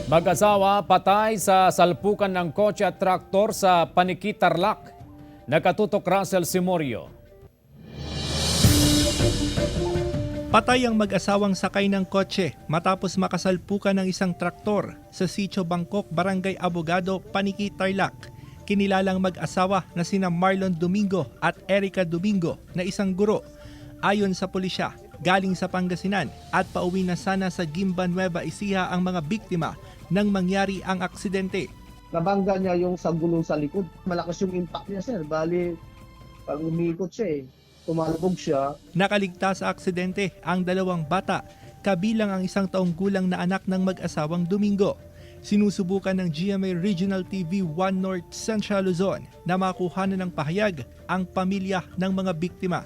Mag-asawa patay sa salpukan ng kotse at traktor sa Paniki, Tarlac. Nakatutok Russell Simorio. Patay ang mag-asawang sakay ng kotse matapos makasalpukan ng isang traktor sa Sitio Bangkok, Barangay Abogado, Paniki, Tarlac. Kinilalang mag-asawa na sina Marlon Domingo at Erica Domingo na isang guro. Ayon sa pulisya, galing sa Pangasinan at pauwi na sana sa Gimba, Nueva Ecija ang mga biktima nang mangyari ang aksidente. Nabangga niya yung sa gulong sa likod. Malakas yung impact niya, sir. Bali, pag umiikot siya tumalabog siya. Nakaligtas sa aksidente ang dalawang bata, kabilang ang 1 taong gulang na anak ng mag-asawang Domingo. Sinusubukan ng GMA Regional TV 1 North Central Luzon na makuhanan ng pahayag ang pamilya ng mga biktima.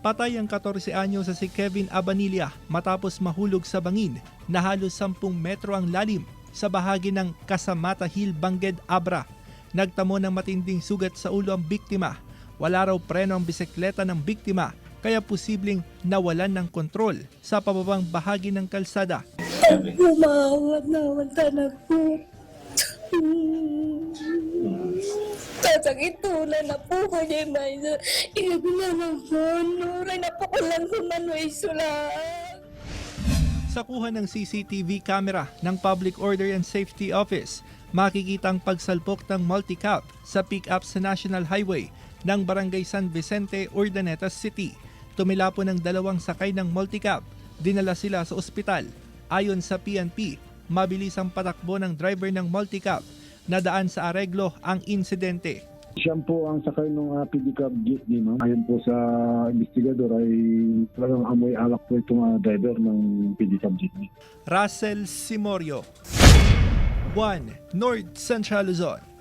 Patay ang 14 anyo sa si Kevin Abanilla matapos mahulog sa bangin na halos 10 metro ang lalim sa bahagi ng Casamata Hill, Bangged, Abra. Nagtamo ng matinding sugat sa ulo ang biktima. Wala raw preno ang bisikleta ng biktima kaya posibleng nawalan ng kontrol sa pababang bahagi ng kalsada. Umawat na tanak ko. Sasakitulan na po ko niya may igabi na ng phone. Ray na po ko lang kung ano isulat. Sa kuha ng CCTV camera ng Public Order and Safety Office, makikita ang pagsalpok ng multicab sa pick-up sa National Highway ng Barangay San Vicente, Urdaneta City. Tumila po ng 2 sakay ng multicab. Dinala sila sa ospital. Ayon sa PNP, mabilis ang patakbo ng driver ng multicab. Nadaan sa areglo ang insidente. Siya po ang sakay ng pedicab jeepney, ma'am. Ayon po sa investigador ay talagang amoy alak po itong driver ng pedicab jeepney. Russell Simorio, 1 North Central Luzon.